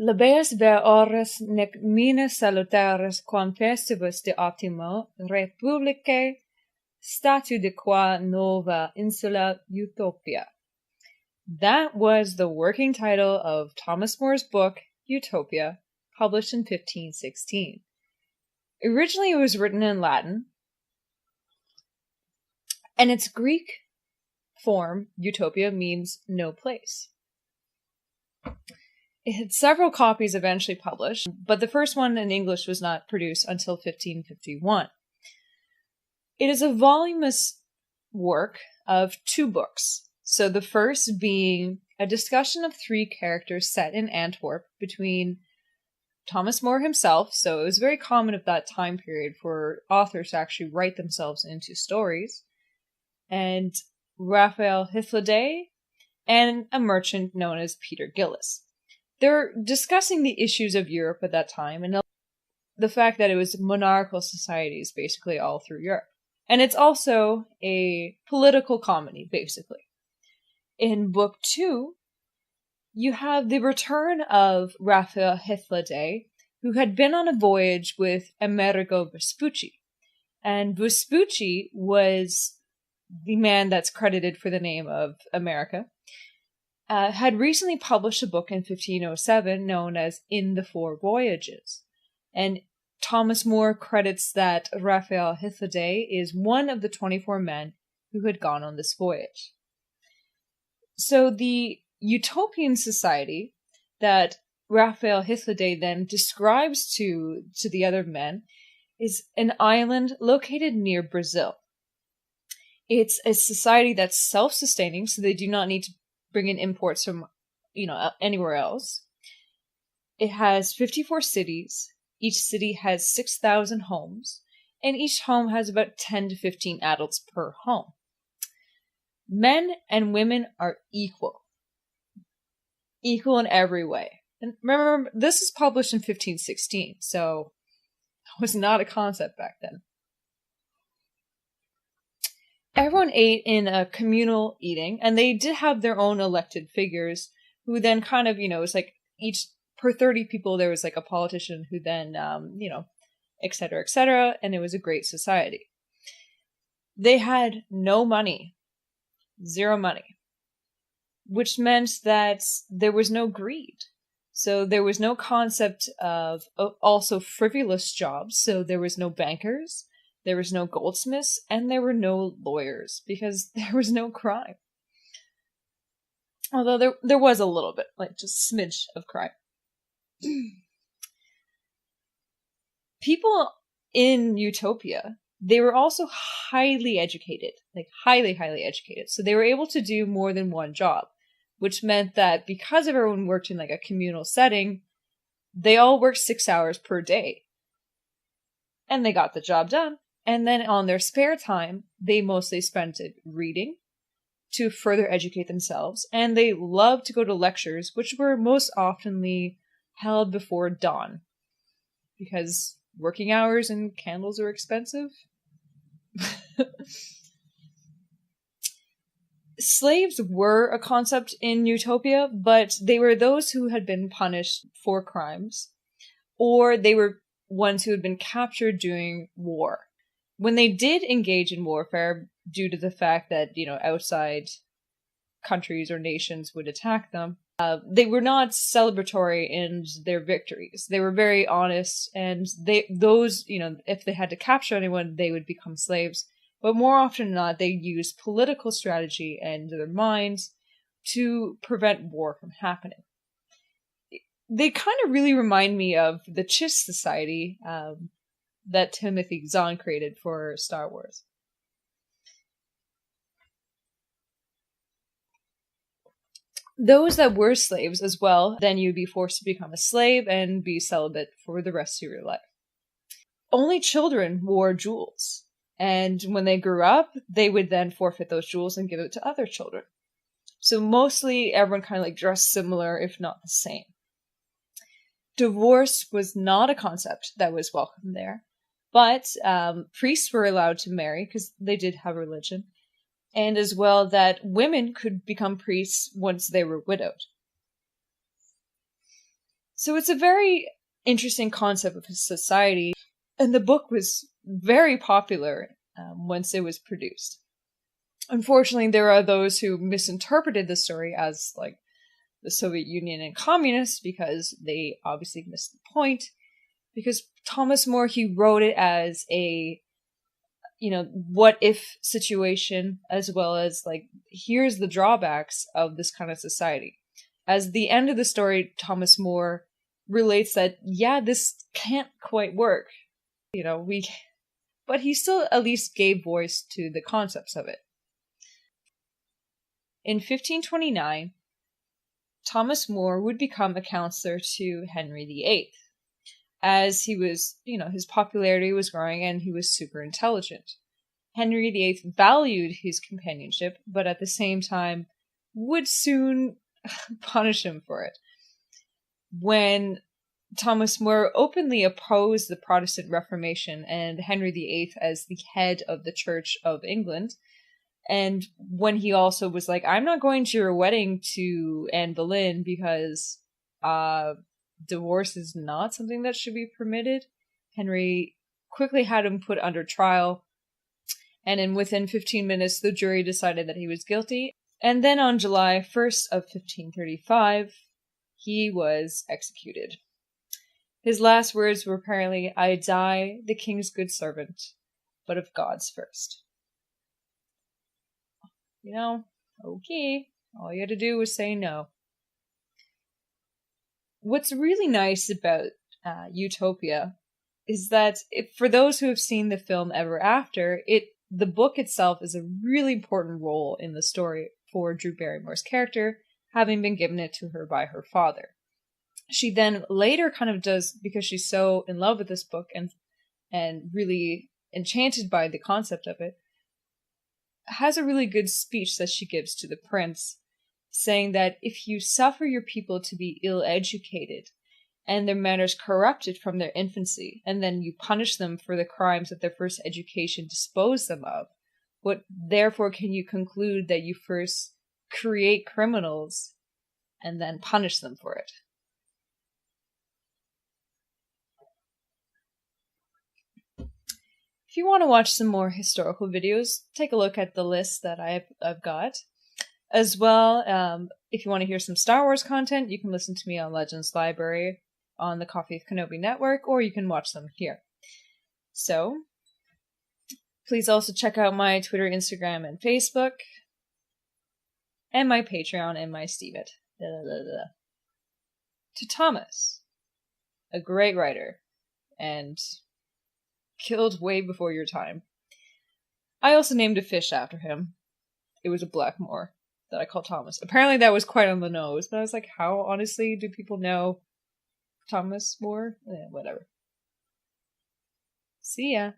Labeas ver ores nec mine salutaris quam festibus de optimo republicae statu de qua nova insula Utopia. That was the working title of Thomas More's book, Utopia, published in 1516. Originally, it was written in Latin, and its Greek form, Utopia, means no place. It had several copies eventually published, but the first one in English was not produced until 1551. It is a voluminous work of 2 books. So the first being a discussion of 3 characters set in Antwerp between Thomas More himself, so it was very common at that time period for authors to actually write themselves into stories, and Raphael Hythloday, and a merchant known as Peter Gillis. They're discussing the issues of Europe at that time and the fact that it was monarchical societies basically all through Europe. And it's also a political comedy, basically. In book 2, you have the return of Raphael Hythloday, who had been on a voyage with Amerigo Vespucci. And Vespucci was the man that's credited for the name of America, had recently published a book in 1507 known as In the Four Voyages. And Thomas More credits that Raphael Hythloday is one of the 24 men who had gone on this voyage. So the utopian society that Raphael Hythloday then describes to the other men is an island located near Brazil. It's a society that's self-sustaining, so they do not need to bring in imports from, anywhere else. It has 54 cities. Each city has 6,000 homes, and each home has about 10 to 15 adults per home. Men and women are equal in every way. And remember, this is published in 1516, so it was not a concept back then. Everyone ate in a communal eating, and they did have their own elected figures who then kind of, it's like each per 30 people, there was like a politician who then, et cetera, and it was a great society. They had no money, 0 money, which meant that there was no greed. So there was no concept of also frivolous jobs. So there was no bankers, there was no goldsmiths, and there were no lawyers because there was no crime. Although there was a little bit, like just a smidge of crime. People in Utopia, they were also highly educated, like highly, highly educated. So they were able to do more than one job, which meant that because everyone worked in like a communal setting, they all worked 6 hours per day. And they got the job done. And then on their spare time, they mostly spent it reading to further educate themselves. And they loved to go to lectures, which were most oftenly held before dawn. Because working hours and candles are expensive. Slaves were a concept in Utopia, but they were those who had been punished for crimes, or they were ones who had been captured during war. When they did engage in warfare, due to the fact that, outside countries or nations would attack them, they were not celebratory in their victories. They were very honest, and if they had to capture anyone, they would become slaves. But more often than not, they used political strategy and their minds to prevent war from happening. They kind of really remind me of the Chiss Society that Timothy Zahn created for Star Wars. Those that were slaves as well, then you'd be forced to become a slave and be celibate for the rest of your life. Only children wore jewels. And when they grew up, they would then forfeit those jewels and give it to other children. So mostly everyone kind of like dressed similar, if not the same. Divorce was not a concept that was welcome there. But priests were allowed to marry because they did have religion. And as well that women could become priests once they were widowed. So it's a very interesting concept of his society, and the book was very popular once it was produced. Unfortunately, there are those who misinterpreted the story as like the Soviet Union and communists because they obviously missed the point. Because Thomas More, he wrote it as a, what if situation, as well as like, here's the drawbacks of this kind of society. As the end of the story, Thomas More relates that, yeah, this can't quite work. But he still at least gave voice to the concepts of it. In 1529, Thomas More would become a counselor to Henry VIII, as he was, his popularity was growing and he was super intelligent. Henry VIII valued his companionship, but at the same time would soon punish him for it. When Thomas More openly opposed the Protestant Reformation and Henry VIII as the head of the Church of England, and when he also was like, I'm not going to your wedding to Anne Boleyn because divorce is not something that should be permitted, Henry quickly had him put under trial, and within 15 minutes the jury decided that he was guilty. And then on July 1st of 1535, he was executed. His last words were apparently, I die the king's good servant, but of God's first. Okay, all you had to do was say no. What's really nice about Utopia is that for those who have seen the film Ever After, the book itself is a really important role in the story for Drew Barrymore's character, having been given it to her by her father. She then later kind of does, because she's so in love with this book and really enchanted by the concept of it, has a really good speech that she gives to the prince, saying that if you suffer your people to be ill-educated and their manners corrupted from their infancy, and then you punish them for the crimes that their first education disposed them of, what therefore can you conclude that you first create criminals and then punish them for it? If you want to watch some more historical videos, take a look at the list that I've got. As well, if you want to hear some Star Wars content, you can listen to me on Legends Library on the Coffee with Kenobi network, or you can watch them here. So, please also check out my Twitter, Instagram, and Facebook, and my Patreon and my Steemit. To Thomas, a great writer, and killed way before your time. I also named a fish after him. It was a Blackmore that I called Thomas. Apparently that was quite on the nose, but I was like, how honestly do people know Thomas More? Whatever. See ya.